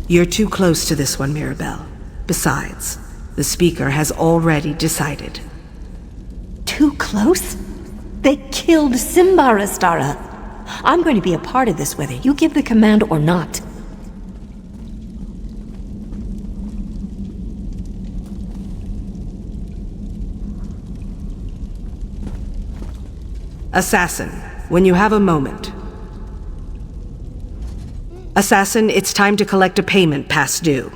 You're too close to this one, Mirabelle. Besides, the Speaker has already decided. Too close? They killed Simbar, Astara. I'm going to be a part of this whether you give the command or not. Assassin, when you have a moment. Assassin, it's time to collect a payment past due.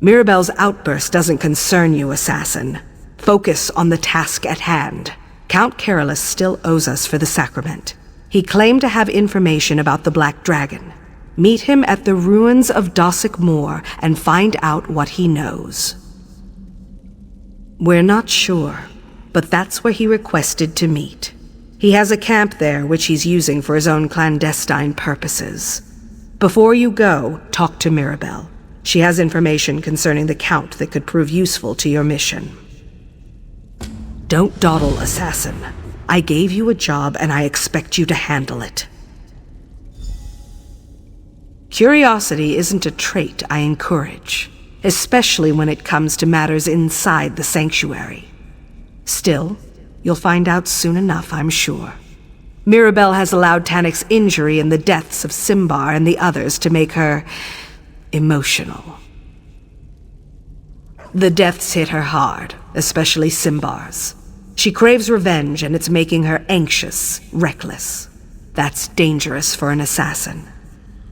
Mirabelle's outburst doesn't concern you, Assassin. Focus on the task at hand. Count Carolus still owes us for the sacrament. He claimed to have information about the Black Dragon. Meet him at the ruins of Dossick Moor and find out what he knows. We're not sure, but that's where he requested to meet. He has a camp there which he's using for his own clandestine purposes. Before you go, talk to Mirabelle. She has information concerning the Count that could prove useful to your mission. Don't dawdle, Assassin. I gave you a job and I expect you to handle it. Curiosity isn't a trait I encourage, especially when it comes to matters inside the sanctuary. Still, you'll find out soon enough, I'm sure. Mirabelle has allowed Tanick's injury and the deaths of Simbar and the others to make her emotional. The deaths hit her hard, especially Simbar's. She craves revenge and it's making her anxious, reckless. That's dangerous for an assassin.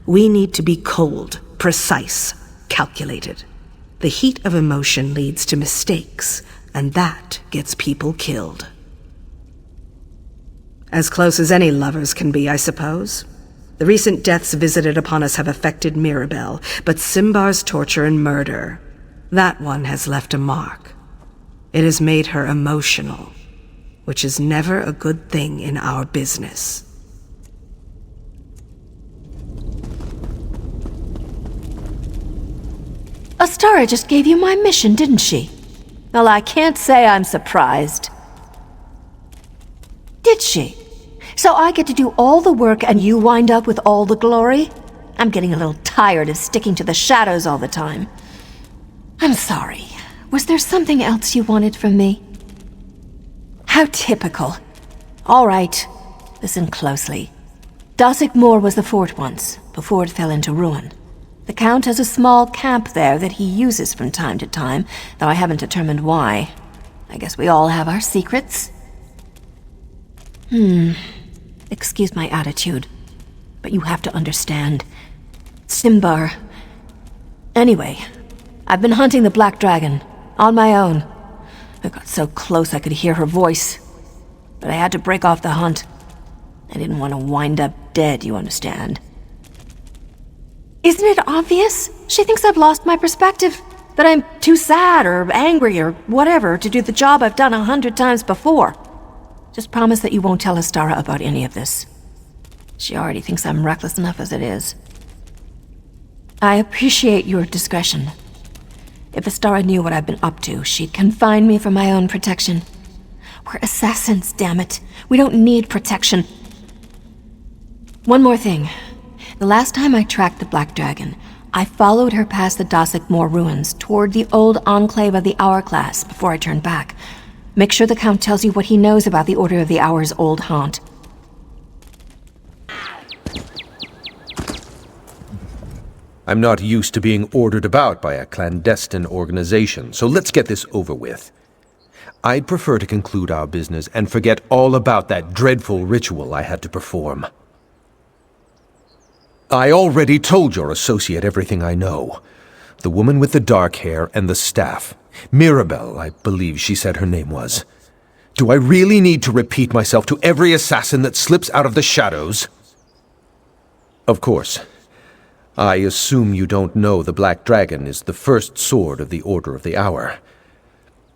We need to be cold, precise, calculated. The heat of emotion leads to mistakes, and that gets people killed. As close as any lovers can be, I suppose. The recent deaths visited upon us have affected Mirabelle, but Simbar's torture and murder, that one has left a mark. It has made her emotional, which is never a good thing in our business. Astara just gave you my mission, didn't she? Well, I can't say I'm surprised. Did she? So I get to do all the work and you wind up with all the glory? I'm getting a little tired of sticking to the shadows all the time. I'm sorry. Was there something else you wanted from me? How typical. All right. Listen closely. Dossick Moor was the fort once, before it fell into ruin. The Count has a small camp there that he uses from time to time, though I haven't determined why. I guess we all have our secrets. Excuse my attitude, but you have to understand. Simbar. Anyway, I've been hunting the Black Dragon, on my own. I got so close I could hear her voice, but I had to break off the hunt. I didn't want to wind up dead, you understand. Isn't it obvious? She thinks I've lost my perspective, that I'm too sad or angry or whatever to do the job I've done 100 times before. Just promise that you won't tell Astara about any of this. She already thinks I'm reckless enough as it is. I appreciate your discretion. If Astara knew what I've been up to, she'd confine me for my own protection. We're assassins, damn it. We don't need protection. One more thing. The last time I tracked the Black Dragon, I followed her past the Dossick Moor ruins toward the old enclave of the Hourglass before I turned back. Make sure the Count tells you what he knows about the Order of the Hour's old haunt. I'm not used to being ordered about by a clandestine organization, so let's get this over with. I'd prefer to conclude our business and forget all about that dreadful ritual I had to perform. I already told your associate everything I know. The woman with the dark hair and the staff. Mirabelle, I believe she said her name was. Do I really need to repeat myself to every assassin that slips out of the shadows? Of course. I assume you don't know the Black Dragon is the first sword of the Order of the Hour.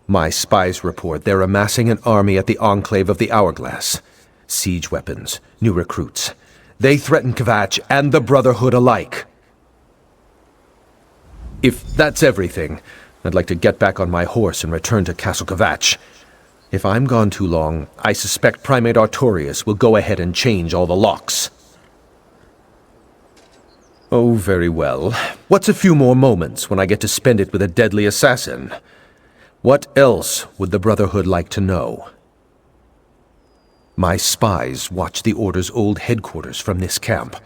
My spies report they're amassing an army at the Enclave of the Hourglass. Siege weapons, new recruits. They threaten Kvatch and the Brotherhood alike. If that's everything, I'd like to get back on my horse and return to Castle Kvatch. If I'm gone too long, I suspect Primate Artorius will go ahead and change all the locks. Oh, very well. What's a few more moments when I get to spend it with a deadly assassin? What else would the Brotherhood like to know? My spies watched the Order's old headquarters from this camp.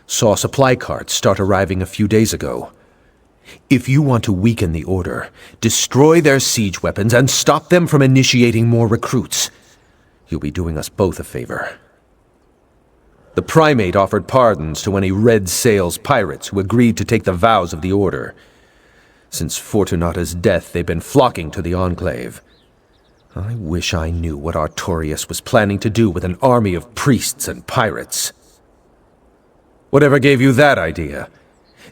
Saw supply carts start arriving a few days ago. If you want to weaken the Order, destroy their siege weapons and stop them from initiating more recruits. You'll be doing us both a favor. The Primate offered pardons to any Red Sails pirates who agreed to take the vows of the Order. Since Fortunata's death, they've been flocking to the Enclave. I wish I knew what Artorias was planning to do with an army of priests and pirates. Whatever gave you that idea?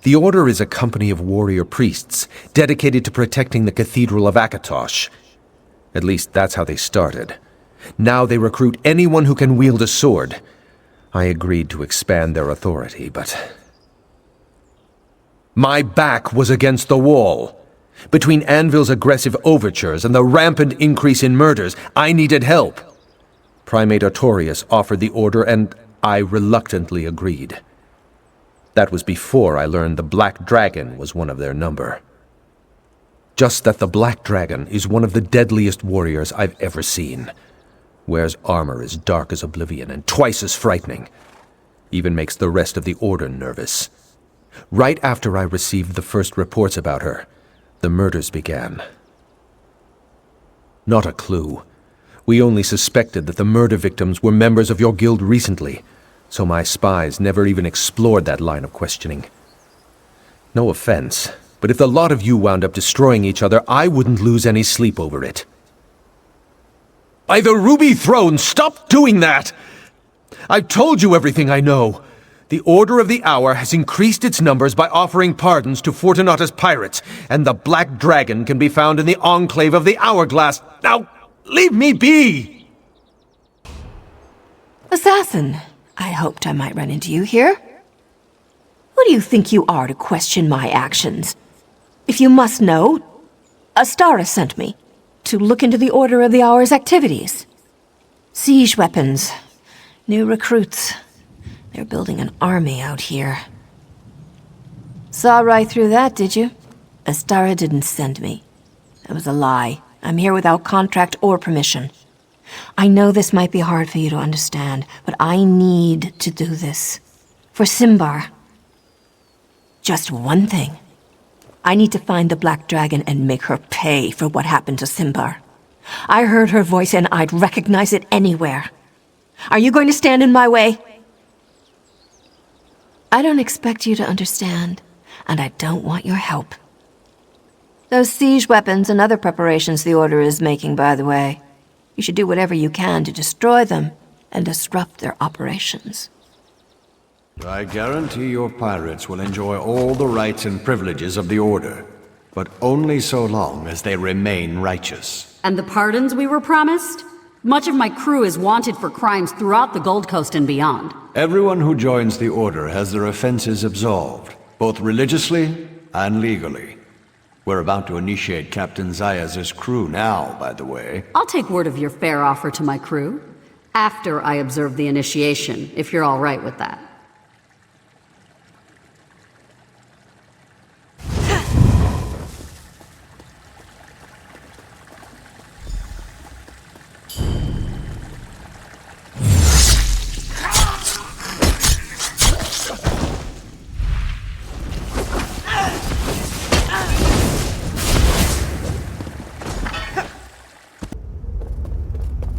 The Order is a company of warrior priests dedicated to protecting the Cathedral of Akatosh. At least that's how they started. Now they recruit anyone who can wield a sword. I agreed to expand their authority, but... My back was against the wall. Between Anvil's aggressive overtures and the rampant increase in murders, I needed help. Primate Artorias offered the order, and I reluctantly agreed. That was before I learned the Black Dragon was one of their number. Just that the Black Dragon is one of the deadliest warriors I've ever seen. Wears armor as dark as oblivion and twice as frightening. Even makes the rest of the Order nervous. Right after I received the first reports about her, the murders began. Not a clue. We only suspected that the murder victims were members of your guild recently, so my spies never even explored that line of questioning. No offense, but if the lot of you wound up destroying each other, I wouldn't lose any sleep over it. By the Ruby Throne, stop doing that! I've told you everything I know. The Order of the Hour has increased its numbers by offering pardons to Fortunata's pirates, and the Black Dragon can be found in the Enclave of the Hourglass. Now, leave me be! Assassin, I hoped I might run into you here. Who do you think you are to question my actions? If you must know, Astara sent me to look into the Order of the Hour's activities. Siege weapons, new recruits. They're building an army out here. Saw right through that, did you? Astara didn't send me. That was a lie. I'm here without contract or permission. I know this might be hard for you to understand, but I need to do this. For Simbar. Just one thing. I need to find the Black Dragon and make her pay for what happened to Simbar. I heard her voice and I'd recognize it anywhere. Are you going to stand in my way? I don't expect you to understand, and I don't want your help. Those siege weapons and other preparations the Order is making, by the way. You should do whatever you can to destroy them and disrupt their operations. I guarantee your pirates will enjoy all the rights and privileges of the Order, but only so long as they remain righteous. And the pardons we were promised? Much of my crew is wanted for crimes throughout the Gold Coast and beyond. Everyone who joins the Order has their offenses absolved, both religiously and legally. We're about to initiate Captain Zayaz's crew now, by the way. I'll take word of your fair offer to my crew, after I observe the initiation, if you're all right with that.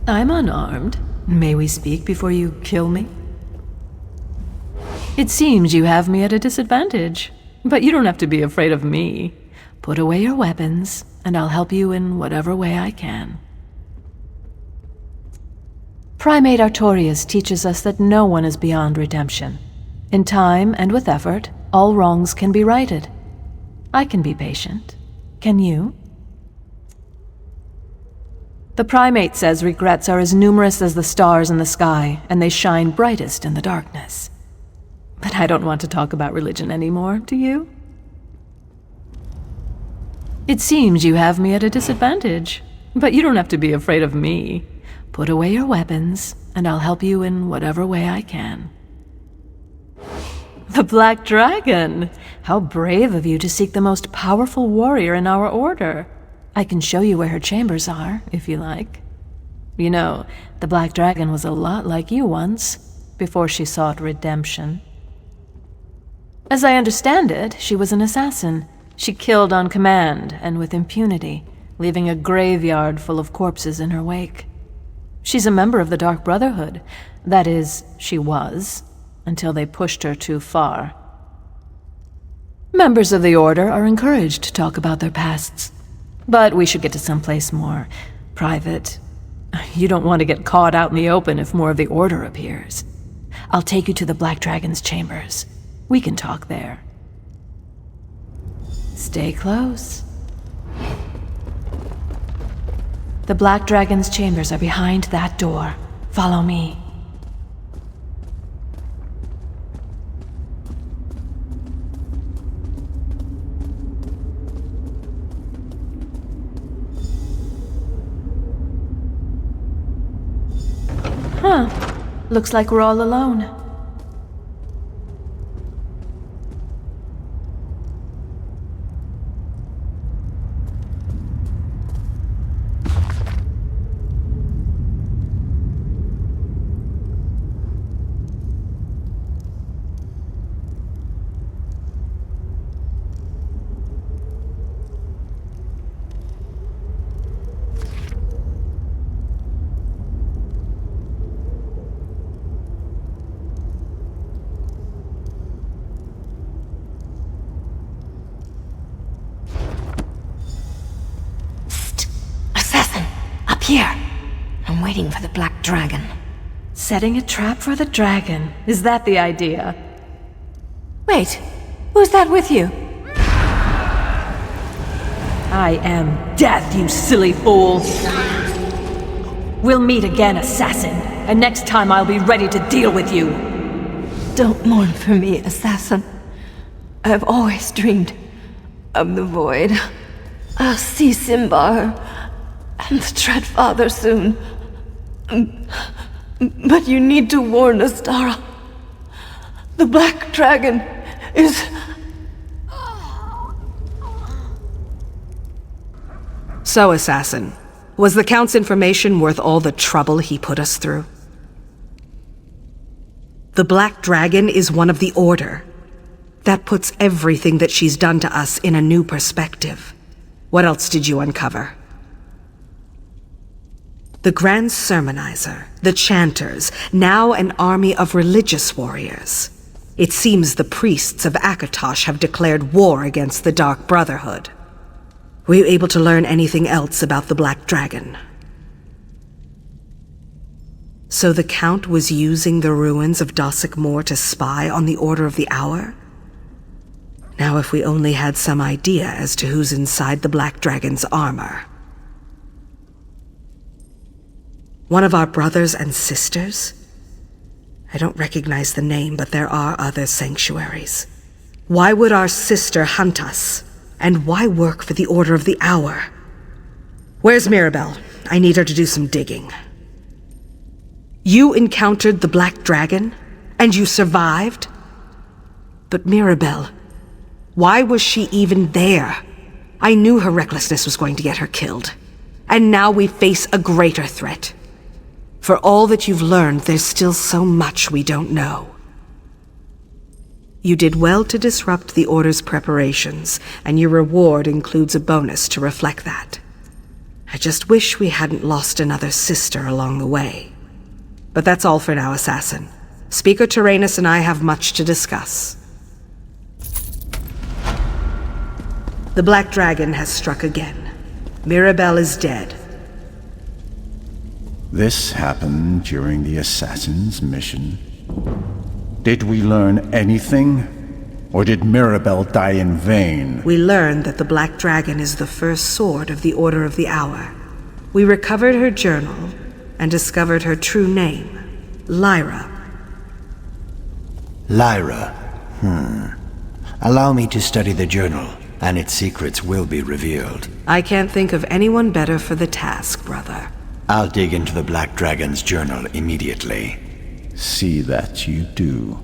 I'm unarmed. May we speak before you kill me? It seems you have me at a disadvantage, but you don't have to be afraid of me. Put away your weapons, and I'll help you in whatever way I can. Primate Artorias teaches us that no one is beyond redemption. In time and with effort, all wrongs can be righted. I can be patient. Can you? The Primate says regrets are as numerous as the stars in the sky, and they shine brightest in the darkness. But I don't want to talk about religion anymore, do you? It seems you have me at a disadvantage, but you don't have to be afraid of me. Put away your weapons, and I'll help you in whatever way I can. The Black Dragon! How brave of you to seek the most powerful warrior in our order. I can show you where her chambers are, if you like. You know, the Black Dragon was a lot like you once, before she sought redemption. As I understand it, she was an assassin. She killed on command and with impunity, leaving a graveyard full of corpses in her wake. She's a member of the Dark Brotherhood. That is, she was, until they pushed her too far. Members of the Order are encouraged to talk about their pasts. But we should get to someplace more private. You don't want to get caught out in the open if more of the Order appears. I'll take you to the Black Dragon's chambers. We can talk there. Stay close. The Black Dragon's chambers are behind that door. Follow me. Huh. Looks like we're all alone. Here. I'm waiting for the Black Dragon. Setting a trap for the dragon. Is that the idea? Wait, who's that with you? I am death, you silly fool! We'll meet again, assassin, and next time I'll be ready to deal with you! Don't mourn for me, assassin. I've always dreamed of the void. I'll see Simbar and the Dread Father soon. But you need to warn Astara. The Black Dragon is... So, assassin, was the Count's information worth all the trouble he put us through? The Black Dragon is one of the Order. That puts everything that she's done to us in a new perspective. What else did you uncover? The Grand Sermonizer, the Chanters, now an army of religious warriors. It seems the priests of Akatosh have declared war against the Dark Brotherhood. Were you able to learn anything else about the Black Dragon? So the Count was using the ruins of Dossack Moor to spy on the Order of the Hour? Now if we only had some idea as to who's inside the Black Dragon's armor. One of our brothers and sisters? I don't recognize the name, but there are other sanctuaries. Why would our sister hunt us? And why work for the Order of the Hour? Where's Mirabelle? I need her to do some digging. You encountered the Black Dragon? And you survived? But Mirabelle, why was she even there? I knew her recklessness was going to get her killed. And now we face a greater threat. For all that you've learned, there's still so much we don't know. You did well to disrupt the Order's preparations, and your reward includes a bonus to reflect that. I just wish we hadn't lost another sister along the way. But that's all for now, assassin. Speaker Tyrannus and I have much to discuss. The Black Dragon has struck again. Mirabelle is dead. This happened during the Assassin's mission. Did we learn anything? Or did Mirabelle die in vain? We learned that the Black Dragon is the first sword of the Order of the Hour. We recovered her journal and discovered her true name, Lyra. Lyra. Allow me to study the journal, and its secrets will be revealed. I can't think of anyone better for the task, brother. I'll dig into the Black Dragon's journal immediately. See that you do.